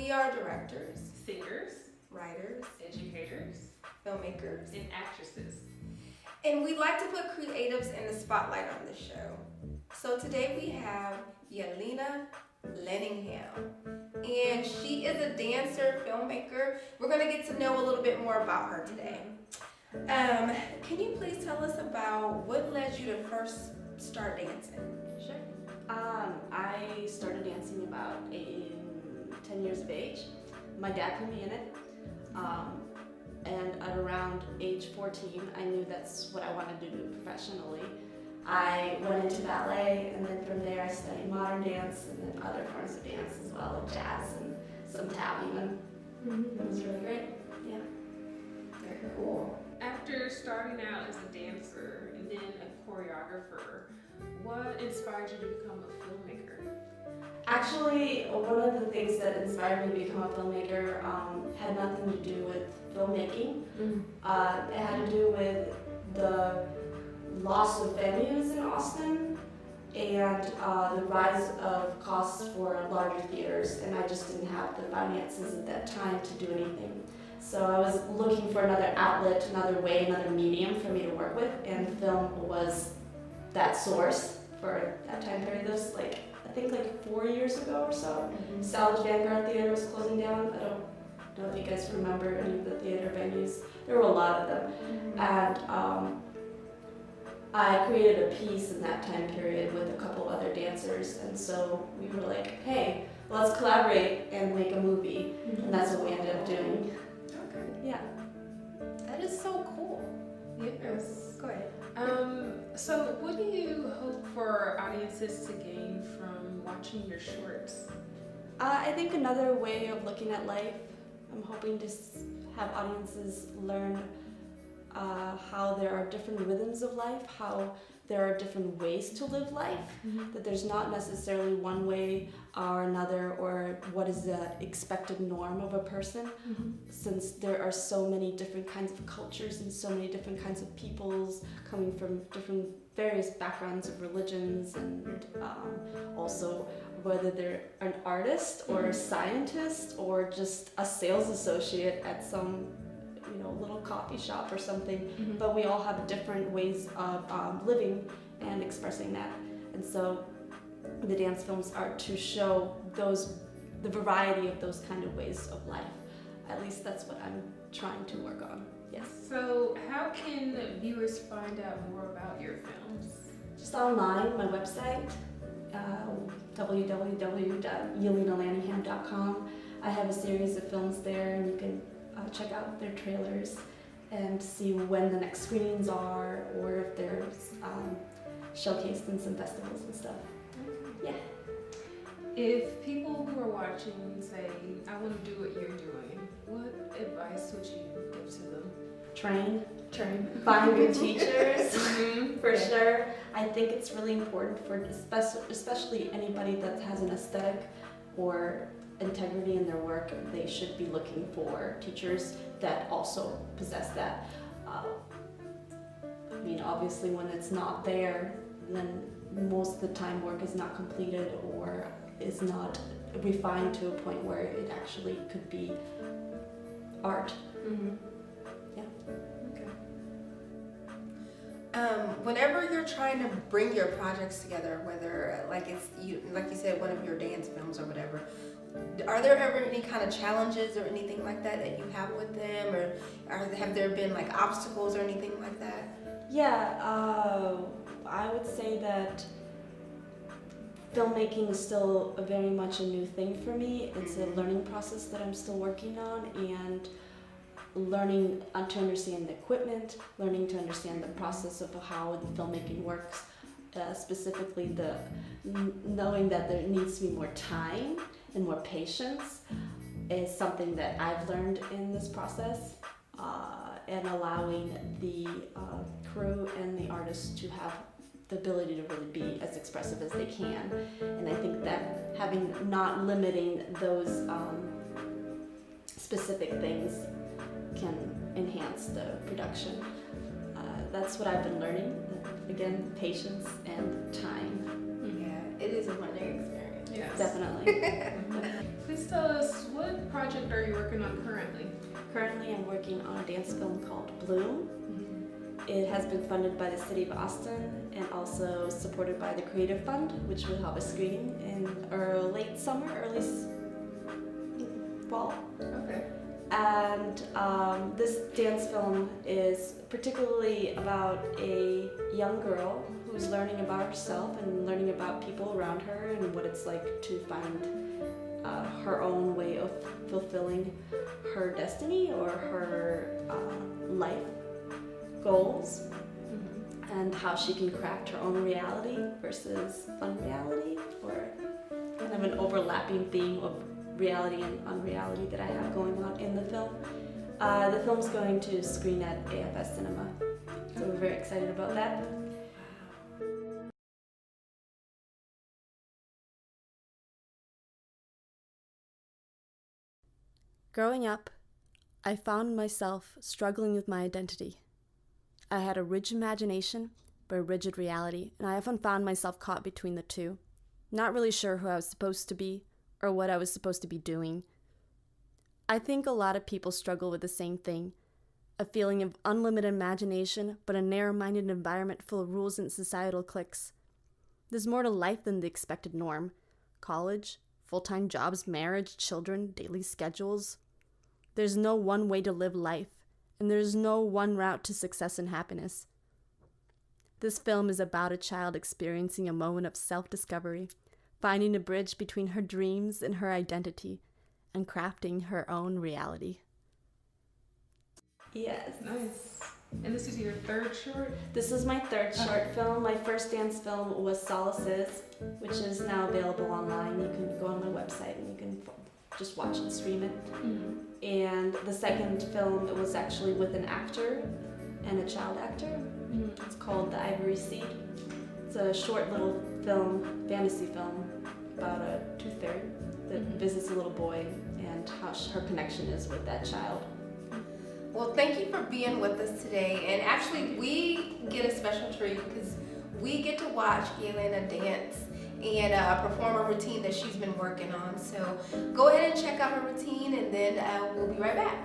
we are directors, singers, writers, educators, filmmakers, and actresses. and we like to put creatives in the spotlight on this show. So today we have Yelena Laningham, and she is a dancer, filmmaker. We're going to get to know a little bit more about her today. Can you please tell us about what led you to first start dancing? Sure. I started dancing about 10 years of age. My dad put me in it. And at around age 14, I knew that's what I wanted to do professionally. I went into ballet, and then from there I studied modern dance and then other forms of dance as well, like jazz and some tap even. It was really great. Yeah. Very cool. After starting out as a dancer and then a choreographer, what inspired you to become a filmmaker? Actually, one of the things that inspired me to become a filmmaker had nothing to do with filmmaking. It had to do with the loss of venues in Austin and the rise of costs for larger theaters, and I just didn't have the finances at that time to do anything. So I was looking for another outlet, another way, another medium for me to work with, and film was that source for that time period. This was I think 4 years ago or so. Salvage Vanguard Theater was closing down. I don't know if you guys remember any of the theater venues. There were a lot of them. And I created a piece in that time period with a couple other dancers, and so we were like, hey, let's collaborate and make a movie. And that's what we ended up doing. Okay. Yeah. That is so cool. Yes. Go ahead. So what do you hope for audiences to gain from watching your shorts? I think another way of looking at life, I'm hoping to have audiences learn how there are different rhythms of life, how there are different ways to live life, that there's not necessarily one way or another, or what is the expected norm of a person, since there are so many different kinds of cultures and so many different kinds of peoples coming from different various backgrounds of religions, and also whether they're an artist or a scientist or just a sales associate at some little coffee shop or something, but we all have different ways of living and expressing that. And so the dance films are to show the variety of those kind of ways of life. At least that's what I'm trying to work on. Yes. So how can viewers find out more about your films? Just online, my website, www.YelenaLaningham.com. I have a series of films there, and you can check out their trailers and see when the next screenings are, or if they're showcased in some festivals and stuff. Yeah. If people who are watching say, I want to do what you're doing, what advice would you give to them? Train. Find good teachers, for Yeah. sure. I think it's really important for especially anybody that has an aesthetic or integrity in their work. They should be looking for teachers that also possess that. Obviously when it's not there, then most of the time work is not completed or is not refined to a point where it actually could be art. Yeah. Okay. Whenever you're trying to bring your projects together, whether like you said, one of your dance films or whatever, are there ever any kind of challenges or anything like that you have with them, or have there been obstacles or anything like that? Yeah, I would say that filmmaking is still very much a new thing for me. It's a learning process that I'm still working on, and learning to understand the equipment, learning to understand the process of how the filmmaking works, specifically knowing that there needs to be more time and more patience is something that I've learned in this process, and allowing the crew and the artists to have the ability to really be as expressive as they can. And I think that not limiting those specific things can enhance the production. That's what I've been learning. Again, patience and time. Yeah, it is a learning experience. Yes. Definitely. Please tell us, what project are you working on currently? Currently, I'm working on a dance film called Bloom. It has been funded by the City of Austin and also supported by the Creative Fund, which will have a screening in late summer, fall. Okay. And this dance film is particularly about a young girl who's learning about herself and learning about people around her and what it's like to find her own way of fulfilling her destiny or her life goals, and how she can craft her own reality versus unreality, or kind of an overlapping theme of reality and unreality that I have going on in the film. The film's going to screen at AFS Cinema, so we're very excited about that. Growing up, I found myself struggling with my identity. I had a rich imagination, but a rigid reality, and I often found myself caught between the two, not really sure who I was supposed to be or what I was supposed to be doing. I think a lot of people struggle with the same thing, a feeling of unlimited imagination, but a narrow-minded environment full of rules and societal cliques. There's more to life than the expected norm. College, full-time jobs, marriage, children, daily schedules. There's no one way to live life, and there's no one route to success and happiness. This film is about a child experiencing a moment of self-discovery, finding a bridge between her dreams and her identity, and crafting her own reality. Yes. Nice. And this is your third short? This is my third short film. My first dance film was Solaces, which is now available online. You can go on my website and you can just watch it, stream it. And the second film, it was actually with an actor and a child actor. It's called The Ivory Seed. It's a short little film, fantasy film, about a two-third that visits a little boy and how her connection is with that child. Well, thank you for being with us today. And actually, we get a special treat because we get to watch Yelena dance and perform a routine that she's been working on. So go ahead and check out her routine, and then we'll be right back.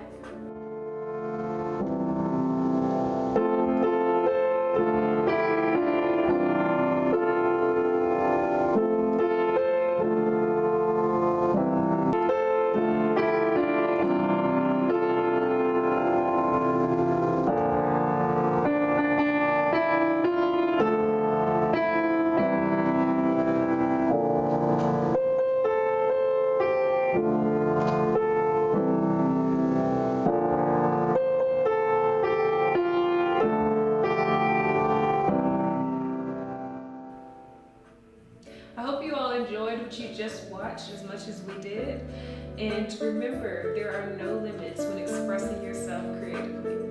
I hope you all enjoyed what you just watched as much as we did. And remember, there are no limits when expressing yourself creatively.